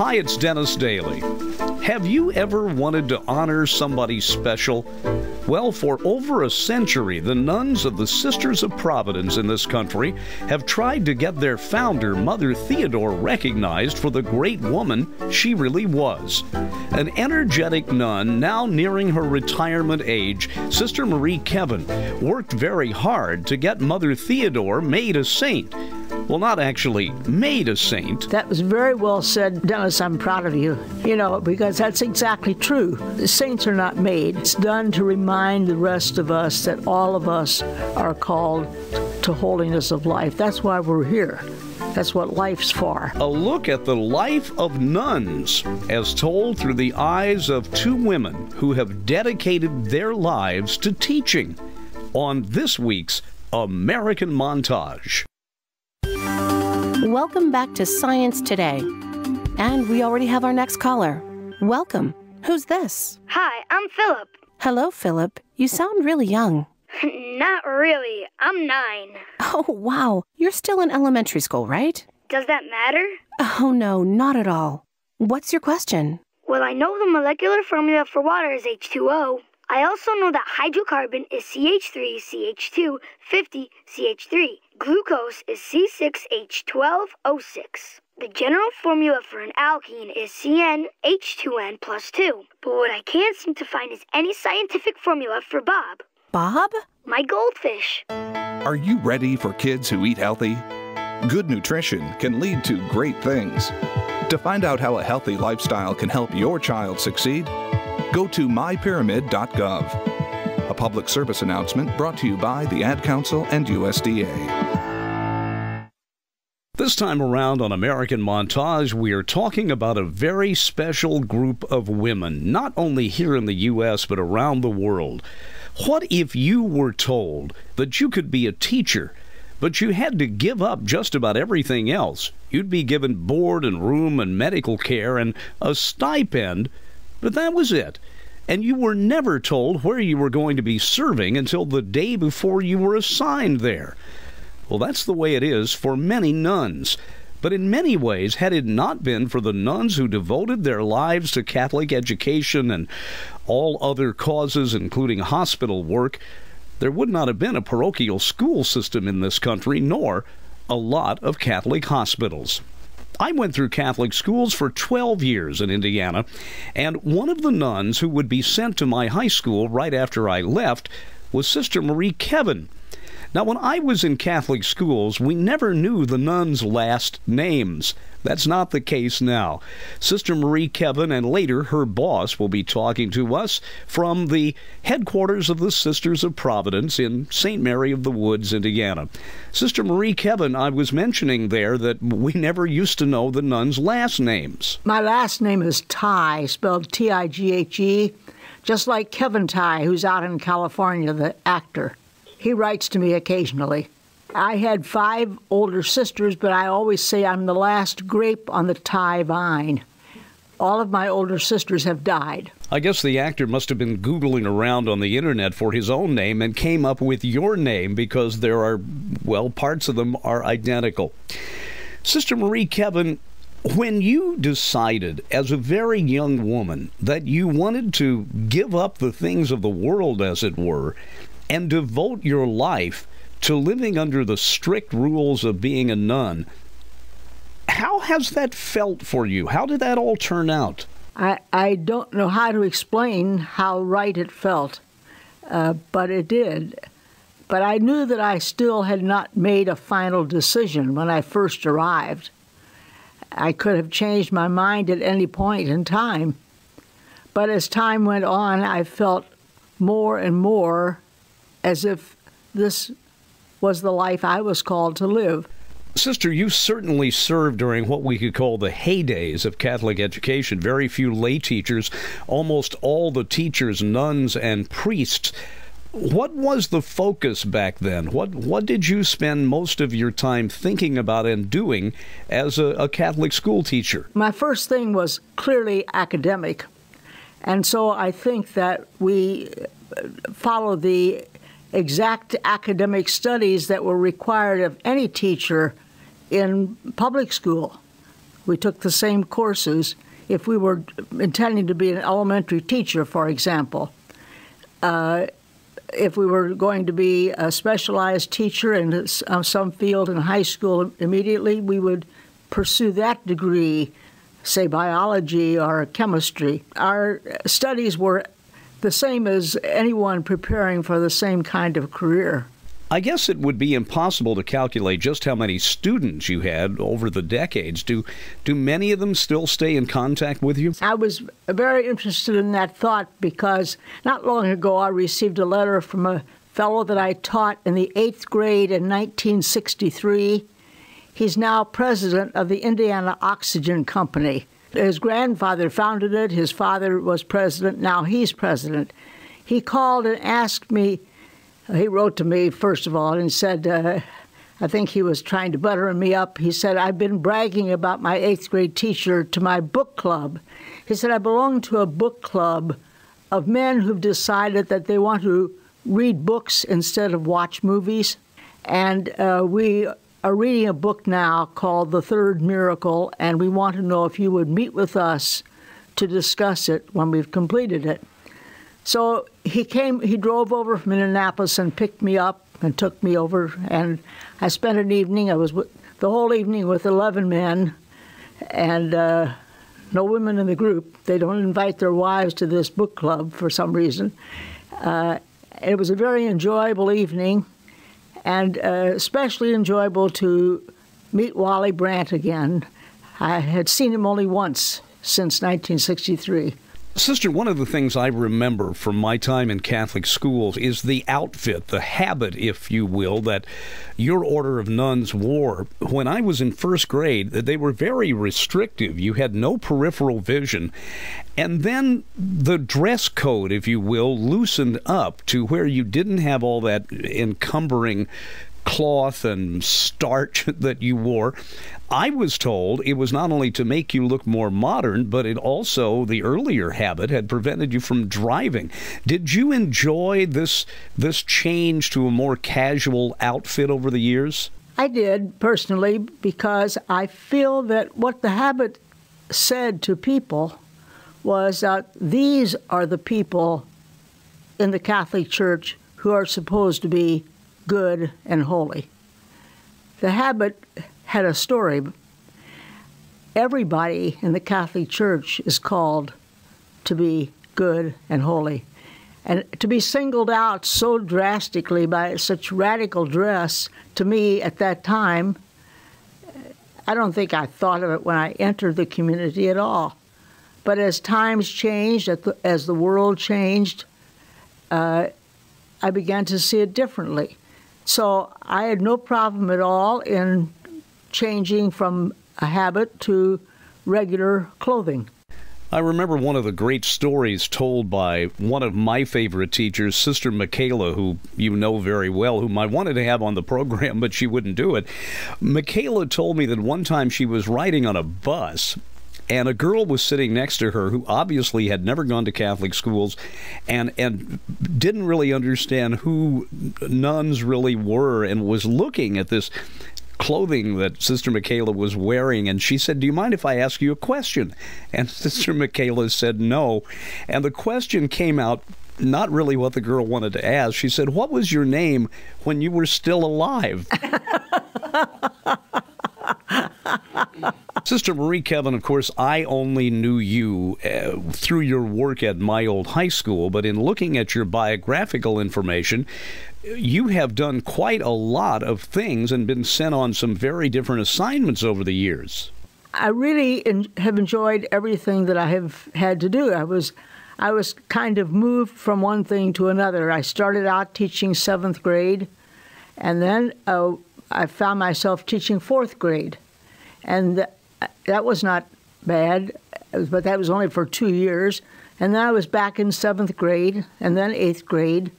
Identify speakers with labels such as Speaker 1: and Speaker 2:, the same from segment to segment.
Speaker 1: Hi, it's Dennis Daly. Have you ever wanted to honor somebody special? Well, for over a century, the nuns of the Sisters of Providence in this country have tried to get their founder, Mother Theodore, recognized for the great woman she really was. An energetic nun, now nearing her retirement age, Sister Marie Kevin, worked very hard to get Mother Theodore made a saint. Well, not actually made a saint.
Speaker 2: That was very well said, Dennis. I'm proud of you. Because that's exactly true. The saints are not made. It's done to remind the rest of us that all of us are called to holiness of life. That's why we're here. That's what life's for.
Speaker 1: A look at the life of nuns, as told through the eyes of two women who have dedicated their lives to teaching, on this week's American Montage.
Speaker 3: Welcome back to Science Today. And we already have our next caller. Welcome. Who's this?
Speaker 4: Hi, I'm Philip.
Speaker 3: Hello, Philip. You sound really young.
Speaker 4: Not really. I'm 9.
Speaker 3: Oh, wow. You're still in elementary school, right?
Speaker 4: Does that matter?
Speaker 3: Oh, no, not at all. What's your question?
Speaker 4: Well, I know the molecular formula for water is H2O. I also know that hydrocarbon is CH3CH2 50CH3. Glucose is C6H12O6. The general formula for an alkene is CnH2n plus 2. But what I can't seem to find is any scientific formula for Bob.
Speaker 3: Bob?
Speaker 4: My goldfish.
Speaker 5: Are you ready for kids who eat healthy? Good nutrition can lead to great things. To find out how a healthy lifestyle can help your child succeed, go to mypyramid.gov. A public service announcement brought to you by the Ad Council and USDA.
Speaker 1: This time around on American Montage, we are talking about a very special group of women, not only here in the U.S., but around the world. What if you were told that you could be a teacher, but you had to give up just about everything else? You'd be given board and room and medical care and a stipend, but that was it. And you were never told where you were going to be serving until the day before you were assigned there. Well, that's the way it is for many nuns. But in many ways, had it not been for the nuns who devoted their lives to Catholic education and all other causes, including hospital work, there would not have been a parochial school system in this country, nor a lot of Catholic hospitals. I went through Catholic schools for 12 years in Indiana, and one of the nuns who would be sent to my high school right after I left was Sister Marie Kevin. Now, when I was in Catholic schools, we never knew the nuns' last names. That's not the case now. Sister Marie Kevin and later her boss will be talking to us from the headquarters of the Sisters of Providence in St. Mary of the Woods, Indiana. Sister Marie Kevin, I was mentioning there that we never used to know the nuns' last names.
Speaker 2: My last name is Tighe, spelled T-I-G-H-E, just like Kevin Tighe, who's out in California, the actor. He writes to me occasionally. I had 5 older sisters, but I always say I'm the last grape on the Tighe vine. All of my older sisters have died.
Speaker 1: I guess the actor must have been Googling around on the internet for his own name and came up with your name because there are, well, parts of them are identical. Sister Marie Kevin, when you decided as a very young woman that you wanted to give up the things of the world, as it were, and devote your life to living under the strict rules of being a nun, how has that felt for you? How did that all turn out?
Speaker 2: I don't know how to explain how right it felt, but it did. But I knew that I still had not made a final decision when I first arrived. I could have changed my mind at any point in time. But as time went on, I felt more and more as if this was the life I was called to live.
Speaker 1: Sister, you certainly served during what we could call the heydays of Catholic education. Very few lay teachers, almost all the teachers, nuns and priests. What was the focus back then? What did you spend most of your time thinking about and doing as a Catholic school teacher?
Speaker 2: My first thing was clearly academic. And so I think that we followed the exact academic studies that were required of any teacher in public school. We took the same courses if we were intending to be an elementary teacher, for example. If we were going to be a specialized teacher in some field in high school immediately, we would pursue that degree, say biology or chemistry. Our studies were the same as anyone preparing for the same kind of career.
Speaker 1: I guess it would be impossible to calculate just how many students you had over the decades. Do many of them still stay in contact with you?
Speaker 2: I was very interested in that thought because not long ago I received a letter from a fellow that I taught in the 8th grade in 1963. He's now president of the Indiana Oxygen Company. His grandfather founded it. His father was president. Now he's president. He called and asked me. He wrote to me, first of all, and said, I think he was trying to butter me up. He said, I've been bragging about my 8th grade teacher to my book club. He said, I belong to a book club of men who've decided that they want to read books instead of watch movies. And we are reading a book now called The Third Miracle, and we want to know if you would meet with us to discuss it when we've completed it. So he drove over from Indianapolis and picked me up and took me over, and I spent an evening. I was the whole evening with 11 men, and no women in the group. They don't invite their wives to this book club for some reason. It was a very enjoyable evening, and especially enjoyable to meet Wally Brandt again. I had seen him only once since 1963.
Speaker 1: Sister, one of the things I remember from my time in Catholic schools is the outfit, the habit, if you will, that your order of nuns wore. When I was in first grade, they were very restrictive. You had no peripheral vision. And then the dress code, if you will, loosened up to where you didn't have all that encumbering cloth and starch that you wore. I was told it was not only to make you look more modern, but it also, the earlier habit, had prevented you from driving. Did you enjoy this change to a more casual outfit over the years?
Speaker 2: I did, personally, because I feel that what the habit said to people was that these are the people in the Catholic Church who are supposed to be good and holy. The habit had a story. Everybody in the Catholic Church is called to be good and holy. And to be singled out so drastically by such radical dress, to me at that time, I don't think I thought of it when I entered the community at all. But as times changed, as the world changed, I began to see it differently. So I had no problem at all in changing from a habit to regular clothing.
Speaker 1: I remember one of the great stories told by one of my favorite teachers, Sister Michaela, who you know very well, whom I wanted to have on the program, but she wouldn't do it. Michaela told me that one time she was riding on a bus, and a girl was sitting next to her who obviously had never gone to Catholic schools and didn't really understand who nuns really were, and was looking at this clothing that Sister Michaela was wearing, and she said, "Do you mind if I ask you a question?" And Sister Michaela said no. And the question came out not really what the girl wanted to ask. She said, "What was your name when you were still alive?" Sister Marie Kevin, of course, I only knew you through your work at my old high school, but in looking at your biographical information, you have done quite a lot of things and been sent on some very different assignments over the years.
Speaker 2: I really have enjoyed everything that I have had to do. I was kind of moved from one thing to another. I started out teaching 7th grade, and then I found myself teaching 4th grade. And that was not bad, but that was only for 2 years. And then I was back in 7th grade, and then 8th grade.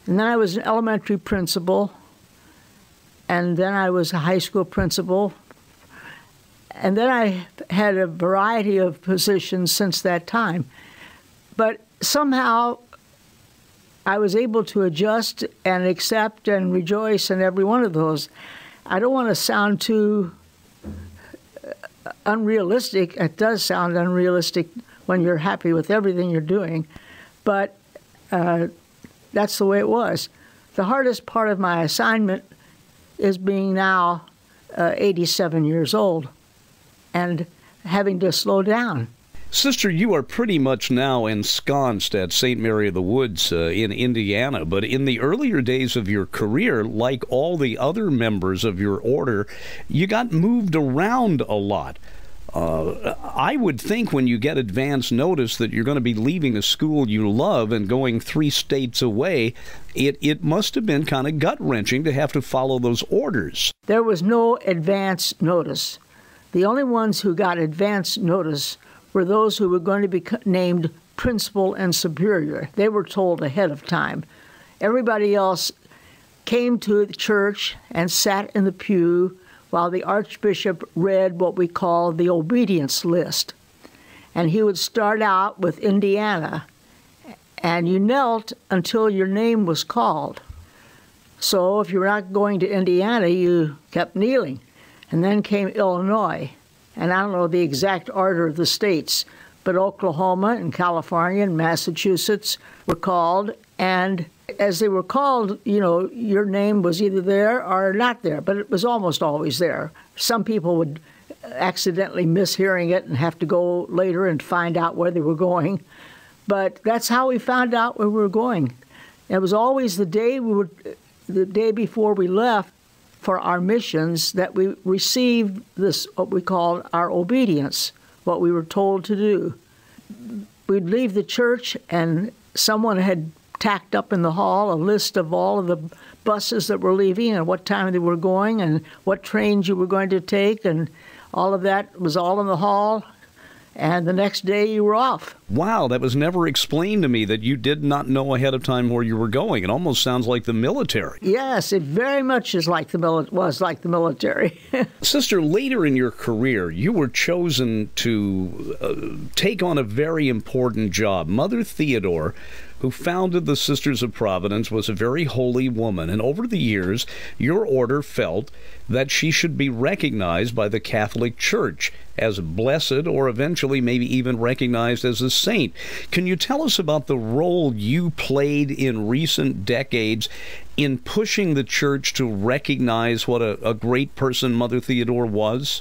Speaker 2: And then I was an elementary principal, and then I was a high school principal. And then I had a variety of positions since that time. But somehow I was able to adjust and accept and rejoice in every one of those. I don't want to sound too unrealistic. It does sound unrealistic when you're happy with everything you're doing, but that's the way it was. The hardest part of my assignment is being now 87 years old and having to slow down.
Speaker 1: Sister, you are pretty much now ensconced at St. Mary of the Woods in Indiana, but in the earlier days of your career, like all the other members of your order, you got moved around a lot. I would think when you get advance notice that you're going to be leaving a school you love and going 3 states away, it must have been kind of gut-wrenching to have to follow those orders.
Speaker 2: There was no advance notice. The only ones who got advance notice were those who were going to be named principal and superior. They were told ahead of time. Everybody else came to the church and sat in the pew while the Archbishop read what we call the obedience list. And he would start out with Indiana, and you knelt until your name was called. So if you were not going to Indiana, you kept kneeling. And then came Illinois. And I don't know the exact order of the states, but Oklahoma and California and Massachusetts were called. And as they were called, you know, your name was either there or not there, but it was almost always there. Some people would accidentally miss hearing it and have to go later and find out where they were going. But that's how we found out where we were going. It was always the day before we left for our missions that we received this, what we called our obedience, what we were told to do. We'd leave the church and someone had tacked up in the hall a list of all of the buses that were leaving and what time they were going and what trains you were going to take, and all of that was all in the hall. And the next day you were off.
Speaker 1: Wow, that was never explained to me, that you did not know ahead of time where you were going. It almost sounds like the military.
Speaker 2: Yes, it very much was like the military.
Speaker 1: Sister, later in your career, you were chosen to take on a very important job. Mother Theodore, who founded the Sisters of Providence, was a very holy woman, and over the years, your order felt that she should be recognized by the Catholic Church as blessed, or eventually maybe even recognized as a saint. Can you tell us about the role you played in recent decades in pushing the Church to recognize what a great person Mother Theodore was?